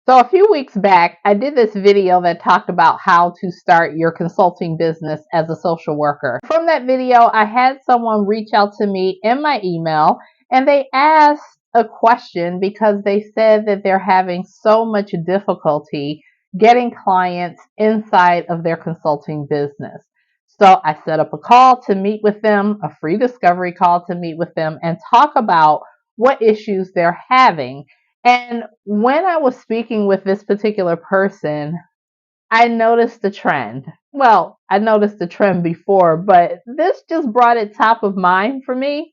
So a few weeks back, I did this video that talked about how to start your consulting business as a social worker. From that video, I had someone reach out to me in my email and they asked a question because they said that they're having so much difficulty getting clients inside of their consulting business. So I set up a call to meet with them, a free discovery call to meet with them and talk about what issues they're having. And when I was speaking with this particular person, I noticed the trend. Well, I noticed the trend before, but this just brought it top of mind for me.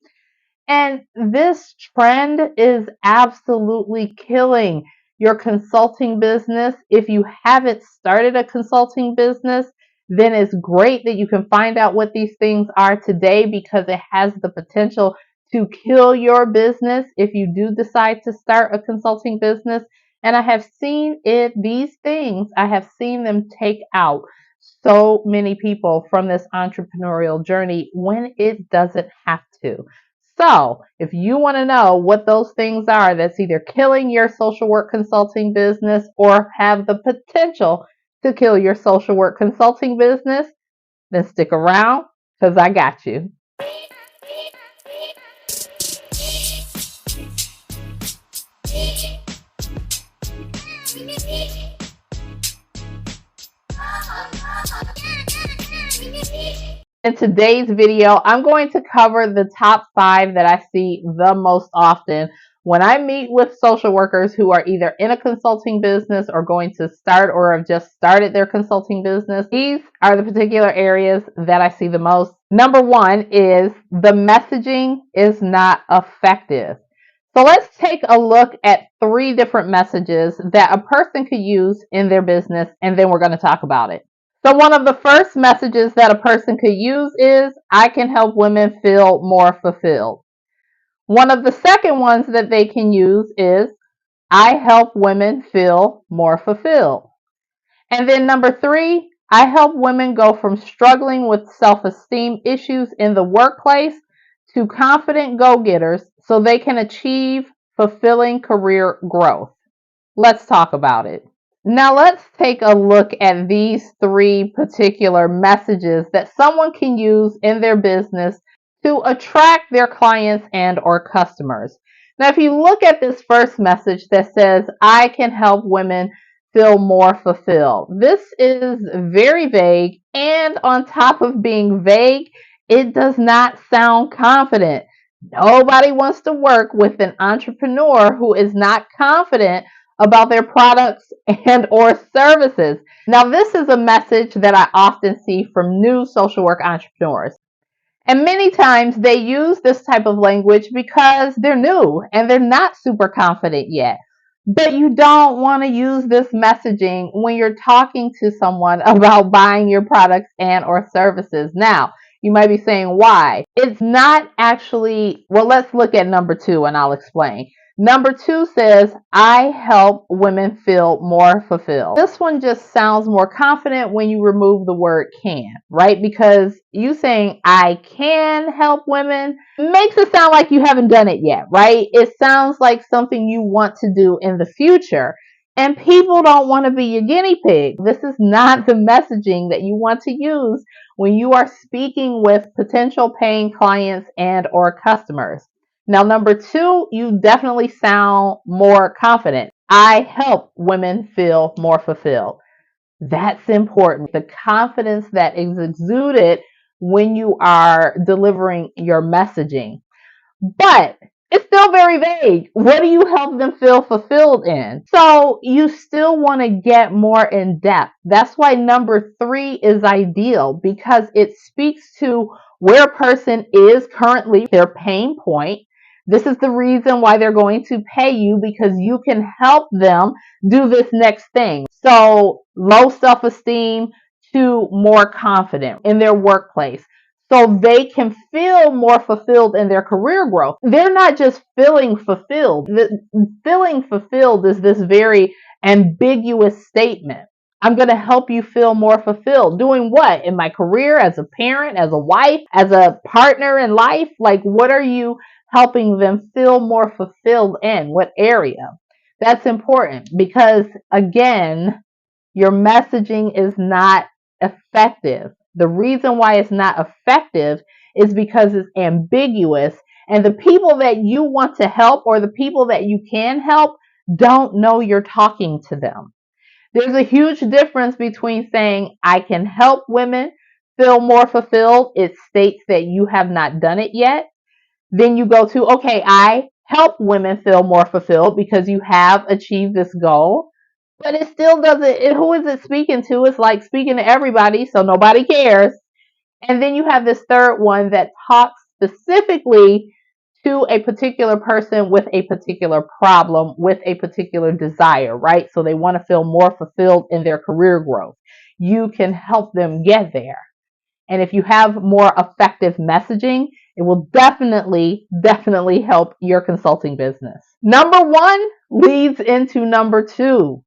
And this trend is absolutely killing your consulting business. If you haven't started a consulting business, then it's great that you can find out what these things are today because it has the potential to kill your business if you do decide to start a consulting business. And I have seen these things, I have seen them take out so many people from this entrepreneurial journey when it doesn't have to. So if you want to know what those things are that's either killing your social work consulting business or have the potential to kill your social work consulting business, then stick around because I got you. In today's video, I'm going to cover the top 5 that I see the most often when I meet with social workers who are either in a consulting business or going to start or have just started their consulting business. These are the particular areas that I see the most. Number 1 is the messaging is not effective. So let's take a look at 3 different messages that a person could use in their business, and then we're going to talk about it. So one of the first messages that a person could use is, I can help women feel more fulfilled. One of the second ones that they can use is, I help women feel more fulfilled. And then number 3, I help women go from struggling with self-esteem issues in the workplace to confident go-getters so they can achieve fulfilling career growth. Let's talk about it. Now let's take a look at these 3 particular messages that someone can use in their business to attract their clients and or customers. Now if you look at this first message that says, I can help women feel more fulfilled. This is very vague, and on top of being vague, it does not sound confident. Nobody wants to work with an entrepreneur who is not confident about their products and or services. Now, this is a message that I often see from new social work entrepreneurs. And many times they use this type of language because they're new and they're not super confident yet. But you don't want to use this messaging when you're talking to someone about buying your products and or services. Now, you might be saying, why? It's not actually, well, let's look at number 2 and I'll explain. Number 2 says, I help women feel more fulfilled. This one just sounds more confident when you remove the word can, right? Because you saying I can help women makes it sound like you haven't done it yet, right? It sounds like something you want to do in the future. And people don't want to be your guinea pig. This is not the messaging that you want to use when you are speaking with potential paying clients and or customers. Now, number 2, you definitely sound more confident. I help women feel more fulfilled. That's important. The confidence that is exuded when you are delivering your messaging. But it's still very vague. What do you help them feel fulfilled in? So you still want to get more in depth. That's why number 3 is ideal because it speaks to where a person is currently, their pain point. This is the reason why they're going to pay you because you can help them do this next thing. So low self-esteem to more confident in their workplace, so they can feel more fulfilled in their career growth. They're not just feeling fulfilled. Feeling fulfilled is this very ambiguous statement. I'm going to help you feel more fulfilled. Doing what? In my career, as a parent, as a wife, as a partner in life? Like, what are you helping them feel more fulfilled in? What area? That's important because, again, your messaging is not effective. The reason why it's not effective is because it's ambiguous, and the people that you want to help or the people that you can help don't know you're talking to them. There's a huge difference between saying, I can help women feel more fulfilled. It states that you have not done it yet. Then you go to, okay, I help women feel more fulfilled because you have achieved this goal. But it still doesn't, who is it speaking to? It's like speaking to everybody, so nobody cares. And then you have this third one that talks specifically to a particular person with a particular problem, with a particular desire, right? So they want to feel more fulfilled in their career growth. You can help them get there. And if you have more effective messaging, it will definitely help your consulting business. Number one leads into number two.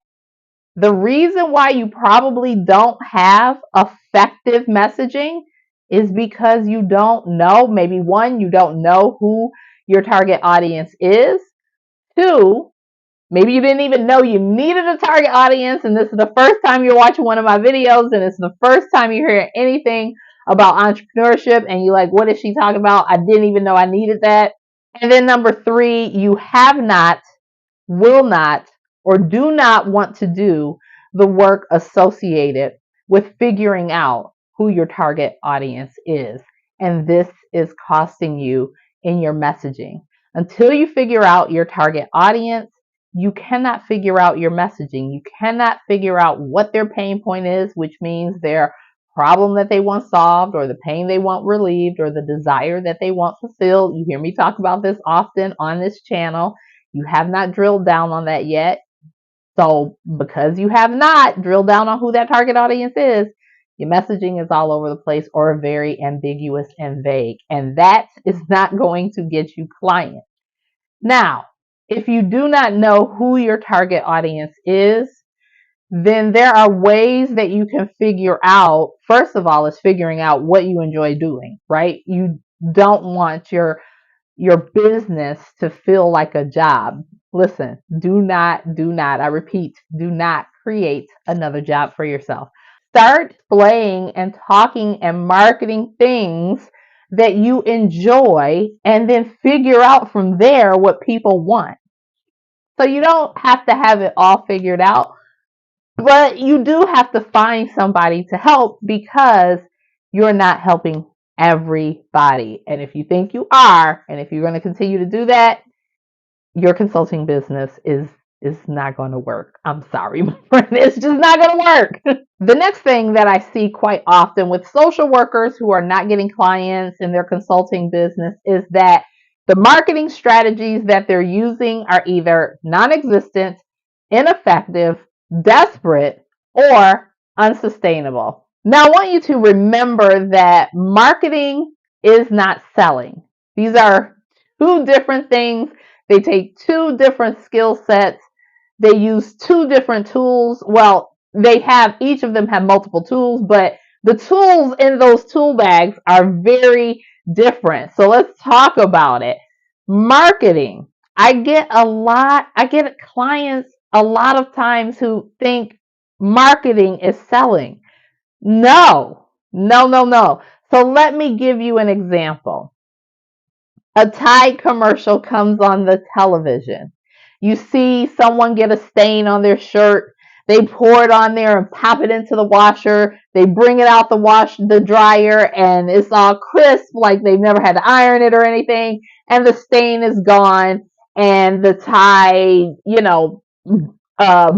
The reason why you probably don't have effective messaging is because you don't know. Maybe one, you don't know who your target audience is. Two, maybe you didn't even know you needed a target audience, and this is the first time you're watching one of my videos, and it's the first time you hear anything about entrepreneurship, and you're like, what is she talking about? I didn't even know I needed that. And then number three, you have not, will not, or do not want to do the work associated with figuring out who your target audience is. And this is costing you in your messaging. Until you figure out your target audience, you cannot figure out your messaging. You cannot figure out what their pain point is, which means their problem that they want solved, or the pain they want relieved, or the desire that they want fulfilled. You hear me talk about this often on this channel. You have not drilled down on that yet. So because you have not drilled down on who that target audience is, your messaging is all over the place or very ambiguous and vague. And that is not going to get you clients. Now, if you do not know who your target audience is, then there are ways that you can figure out. First of all, is figuring out what you enjoy doing, right? You don't want your business to feel like a job. Listen, do not, I repeat, do not create another job for yourself. Start displaying and talking and marketing things that you enjoy, and then figure out from there what people want. So you don't have to have it all figured out, but you do have to find somebody to help because you're not helping everybody. And if you think you are, and if you're going to continue to do that, your consulting business is not going to work. I'm sorry, my friend. It's just not going to work. The next thing that I see quite often with social workers who are not getting clients in their consulting business is that the marketing strategies that they're using are either non-existent, ineffective, desperate, or unsustainable. Now, I want you to remember that marketing is not selling. These are two different things. They take two different skill sets. They use two different tools. Well, each of them have multiple tools, but the tools in those tool bags are very different. So let's talk about it. Marketing. I get clients a lot of times who think marketing is selling. No. So let me give you an example. A Tide commercial comes on the television. You see someone get a stain on their shirt. They pour it on there and pop it into the washer. They bring it out the dryer, and it's all crisp, like they've never had to iron it or anything. And the stain is gone, and the Tide,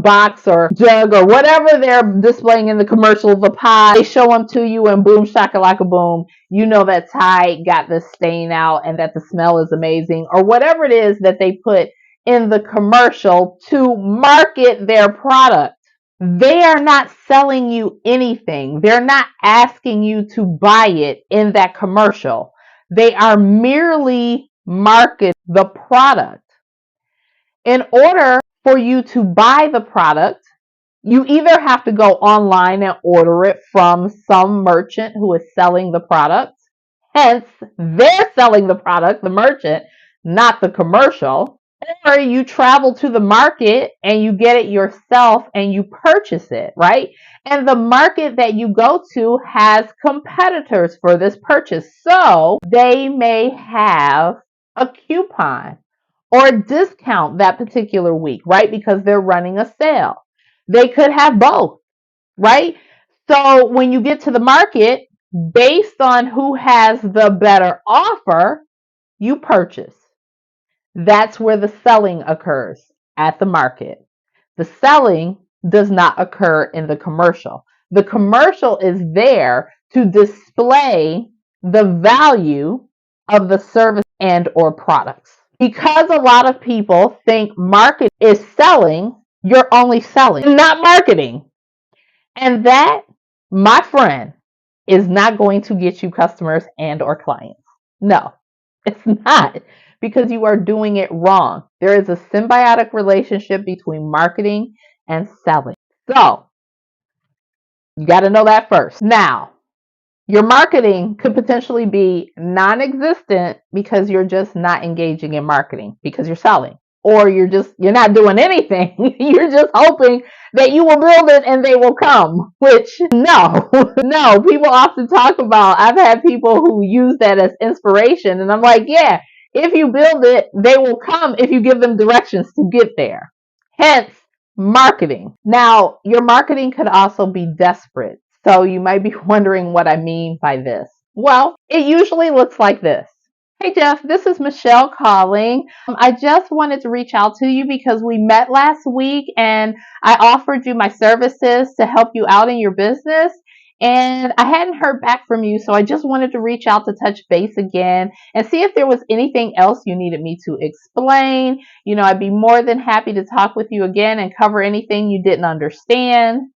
box or jug or whatever they're displaying in the commercial, the pot, they show them to you, and boom shakalaka boom, you know that Tide got the stain out and that the smell is amazing, or whatever it is that they put in the commercial to market their product. They are not selling you anything. They're not asking you to buy it in that commercial. They are merely marketing the product. In order for you to buy the product, you either have to go online and order it from some merchant who is selling the product. Hence, they're selling the product, the merchant, not the commercial. Or you travel to the market and you get it yourself and you purchase it, right? And the market that you go to has competitors for this purchase. So they may have a coupon or a discount that particular week, right? Because they're running a sale. They could have both, right? So when you get to the market, based on who has the better offer, you purchase. That's where the selling occurs at the market. The selling does not occur in the commercial. The commercial is there to display the value of the service and or products. Because a lot of people think market is selling, you're only selling, not marketing. And that, my friend, is not going to get you customers and or clients. No, it's not, because you are doing it wrong. There is a symbiotic relationship between marketing and selling. So you got to know that first. Now, your marketing could potentially be non-existent because you're just not engaging in marketing because you're selling, or you're not doing anything. You're just hoping that you will build it and they will come, which no. No, people often talk about, I've had people who use that as inspiration, and I'm like, yeah, if you build it, they will come if you give them directions to get there. Hence marketing. Now, your marketing could also be desperate. So you might be wondering what I mean by this. Well, it usually looks like this. Hey Jeff, this is Michelle calling. I just wanted to reach out to you because we met last week and I offered you my services to help you out in your business. And I hadn't heard back from you, so I just wanted to reach out to touch base again and see if there was anything else you needed me to explain. I'd be more than happy to talk with you again and cover anything you didn't understand.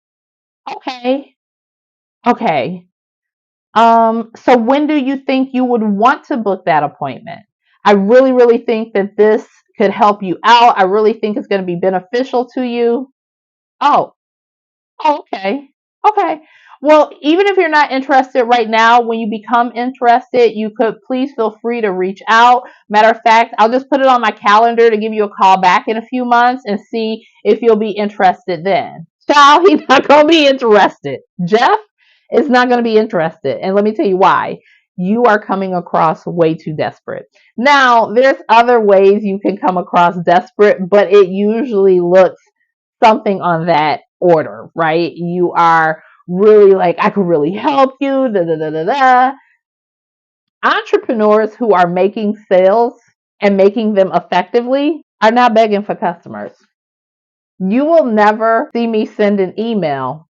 Okay. Okay. So when do you think you would want to book that appointment? I really, really think that this could help you out. I really think it's going to be beneficial to you. Oh, okay. Okay. Well, even if you're not interested right now, when you become interested, you could please feel free to reach out. Matter of fact, I'll just put it on my calendar to give you a call back in a few months and see if you'll be interested then. Child, he's not going to be interested. Jeff is not going to be interested. And let me tell you why. You are coming across way too desperate. Now, there's other ways you can come across desperate, but it usually looks something on that order, right? You are really like, I could really help you. Da, da, da, da, da. Entrepreneurs who are making sales and making them effectively are not begging for customers. You will never see me send an email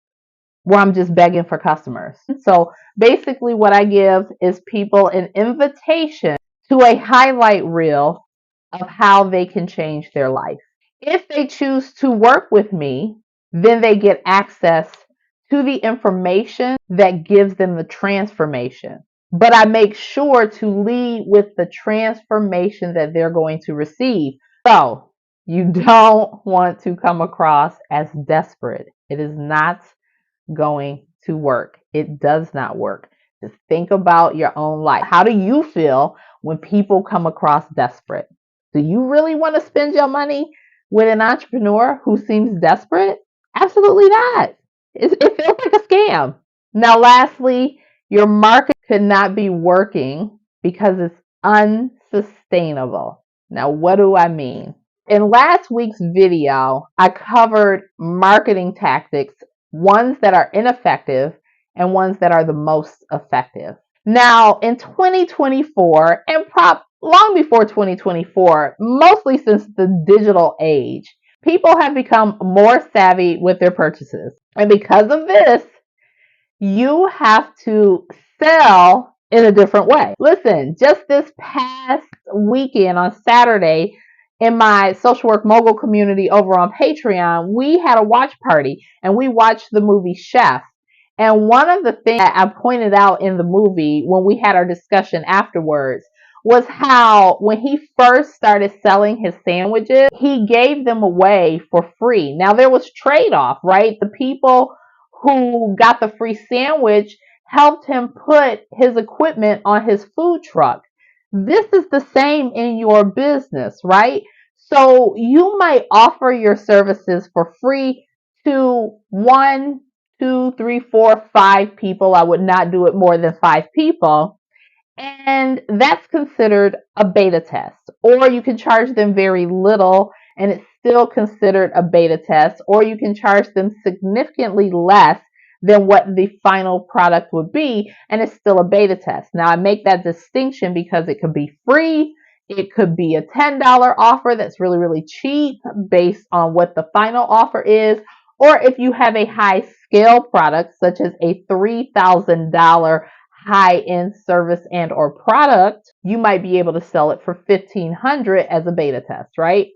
where I'm just begging for customers. So basically, what I give is people an invitation to a highlight reel of how they can change their life. If they choose to work with me, then they get access to the information that gives them the transformation. But I make sure to lead with the transformation that they're going to receive. So you don't want to come across as desperate. It is not going to work. It does not work. Just think about your own life. How do you feel when people come across desperate? Do you really want to spend your money with an entrepreneur who seems desperate? Absolutely not. It feels like a scam. Now, lastly, your market could not be working because it's unsustainable. Now, what do I mean? In last week's video, I covered marketing tactics, ones that are ineffective and ones that are the most effective. Now, in 2024, and long before 2024, mostly since the digital age, people have become more savvy with their purchases. And because of this, you have to sell in a different way. Listen, just this past weekend on Saturday, in my social work mogul community over on Patreon, we had a watch party and we watched the movie Chef. And one of the things that I pointed out in the movie when we had our discussion afterwards was how when he first started selling his sandwiches, he gave them away for free. Now there was trade-off, right? The people who got the free sandwich helped him put his equipment on his food truck. This is the same in your business, right? So you might offer your services for free to 1, 2, 3, 4, 5 people. I would not do it more than 5 people. And that's considered a beta test. Or you can charge them very little and it's still considered a beta test. Or you can charge them significantly less than what the final product would be, and it's still a beta test. Now, I make that distinction because it could be free. It could be a $10 offer that's really, really cheap based on what the final offer is. Or if you have a high scale product, such as a $3,000 high-end service and or product, you might be able to sell it for $1,500 as a beta test, right?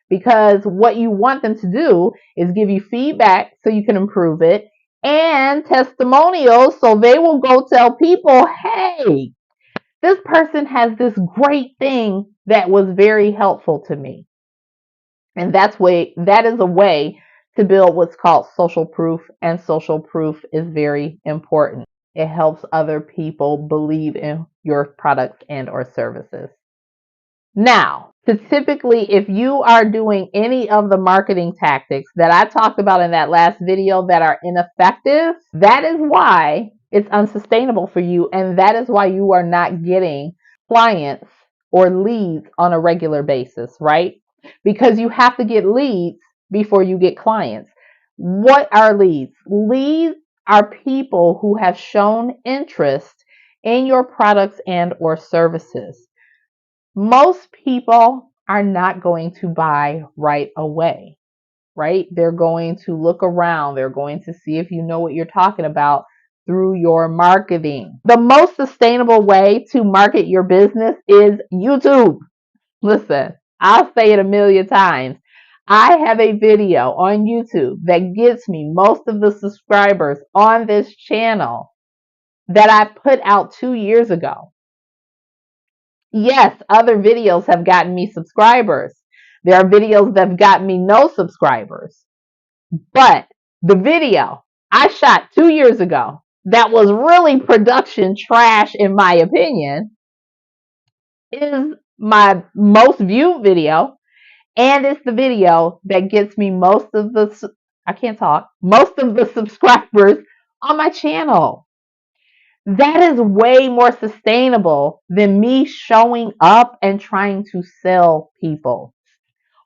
Because what you want them to do is give you feedback so you can improve it, and testimonials so they will go tell people, hey, this person has this great thing that was very helpful to me. And that is a way to build what's called social proof, and social proof is very important. It helps other people believe in your products and or services. Now, typically, if you are doing any of the marketing tactics that I talked about in that last video that are ineffective, that is why it's unsustainable for you, and that is why you are not getting clients or leads on a regular basis, right? Because you have to get leads before you get clients. What are leads? Leads are people who have shown interest in your products and or services. Most people are not going to buy right away, right? They're going to look around. They're going to see if you know what you're talking about through your marketing. The most sustainable way to market your business is YouTube. Listen, I'll say it a million times. I have a video on YouTube that gets me most of the subscribers on this channel that I put out 2 years ago. Yes, other videos have gotten me subscribers. There are videos that have gotten me no subscribers. But the video I shot 2 years ago that was really production trash, in my opinion, is my most viewed video. And it's the video that gets me most of the subscribers on my channel. That is way more sustainable than me showing up and trying to sell people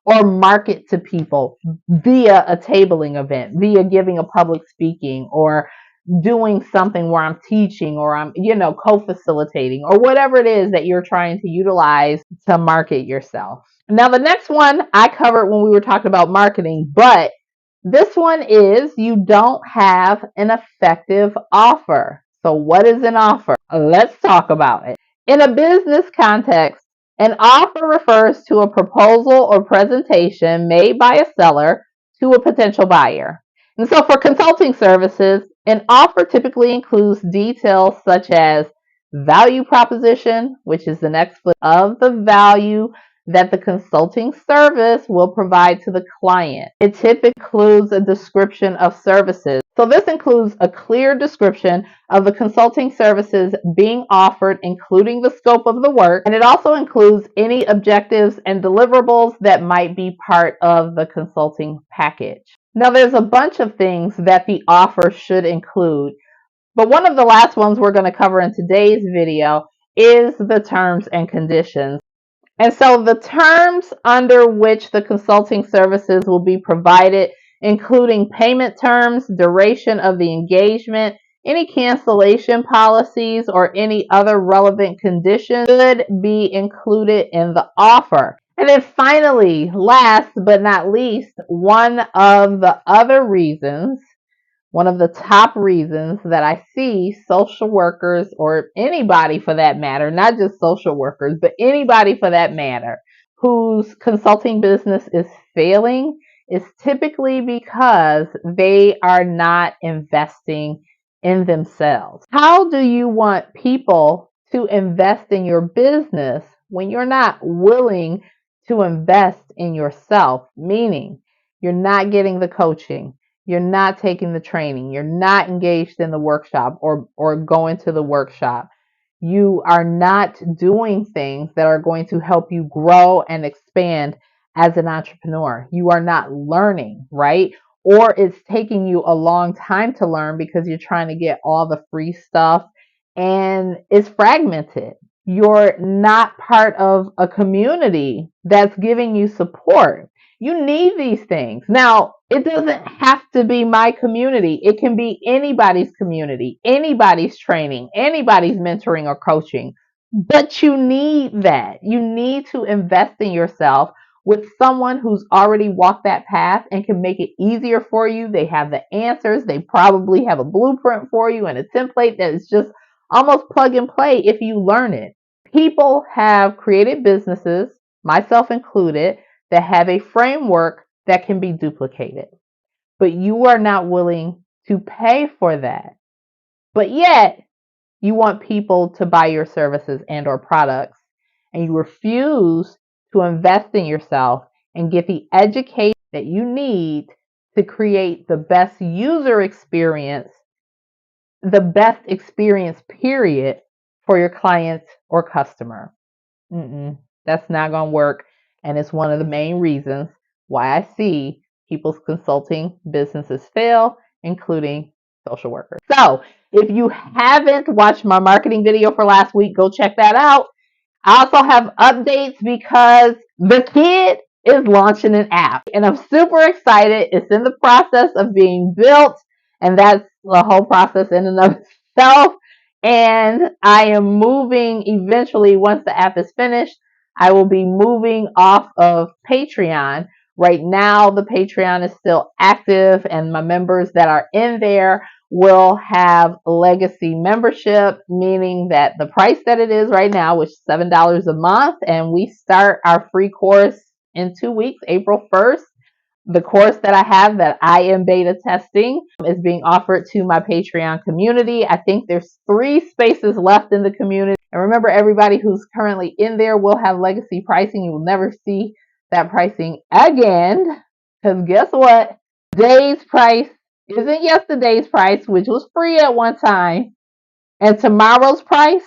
or market to people via a tabling event, via giving a public speaking, or doing something where I'm teaching or I'm, co-facilitating, or whatever it is that you're trying to utilize to market yourself. Now, the next one I covered when we were talking about marketing, but this one is you don't have an effective offer. So what is an offer? Let's talk about it. In a business context, an offer refers to a proposal or presentation made by a seller to a potential buyer. And so for consulting services, an offer typically includes details such as value proposition, which is the next flip of the value that the consulting service will provide to the client. It typically includes a description of services. So this includes a clear description of the consulting services being offered, including the scope of the work, and it also includes any objectives and deliverables that might be part of the consulting package. Now, there's a bunch of things that the offer should include, but one of the last ones we're going to cover in today's video is the terms and conditions. And so the terms under which the consulting services will be provided, including payment terms, duration of the engagement, any cancellation policies, or any other relevant conditions, should be included in the offer. And then finally, last but not least, one of the top reasons that I see social workers, or anybody for that matter, not just social workers, but anybody for that matter, whose consulting business is failing, is typically because they are not investing in themselves. How do you want people to invest in your business when you're not willing to invest in yourself? Meaning, you're not getting the coaching, you're not taking the training, you're not engaged in the workshop or going to the workshop. You are not doing things that are going to help you grow and expand as an entrepreneur. You are not learning, right? Or it's taking you a long time to learn because you're trying to get all the free stuff and it's fragmented. You're not part of a community that's giving you support. You need these things. Now, it doesn't have to be my community. It can be anybody's community, anybody's training, anybody's mentoring or coaching. But you need that. You need to invest in yourself with someone who's already walked that path and can make it easier for you. They have the answers. They probably have a blueprint for you and a template that is just almost plug and play if you learn it. People have created businesses, myself included, that have a framework that can be duplicated, but you are not willing to pay for that. But yet, you want people to buy your services and or products, and you refuse to invest in yourself and get the education that you need to create the best user experience, the best experience, period, for your clients or customer. That's not going to work. And it's one of the main reasons why I see people's consulting businesses fail, including social workers. So if you haven't watched my marketing video for last week, go check that out. I also have updates because the kid is launching an app and I'm super excited. It's in the process of being built, and that's the whole process in and of itself. And I am moving eventually, once the app is finished, I will be moving off of Patreon. Right now, the Patreon is still active, and my members that are in there will have legacy membership, meaning that the price that it is right now, which is $7 a month, and we start our free course in 2 weeks, April 1st. The course that I have that I am beta testing is being offered to my Patreon community. I think there's 3 spaces left in the community. And remember, everybody who's currently in there will have legacy pricing. You will never see that pricing again, because guess what? Today's price isn't yesterday's price, which was free at one time, and tomorrow's price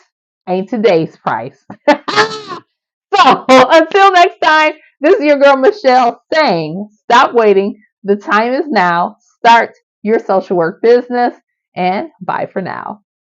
ain't today's price. So until next time, this is your girl Michelle saying, stop waiting. The time is now. Start your social work business, and bye for now.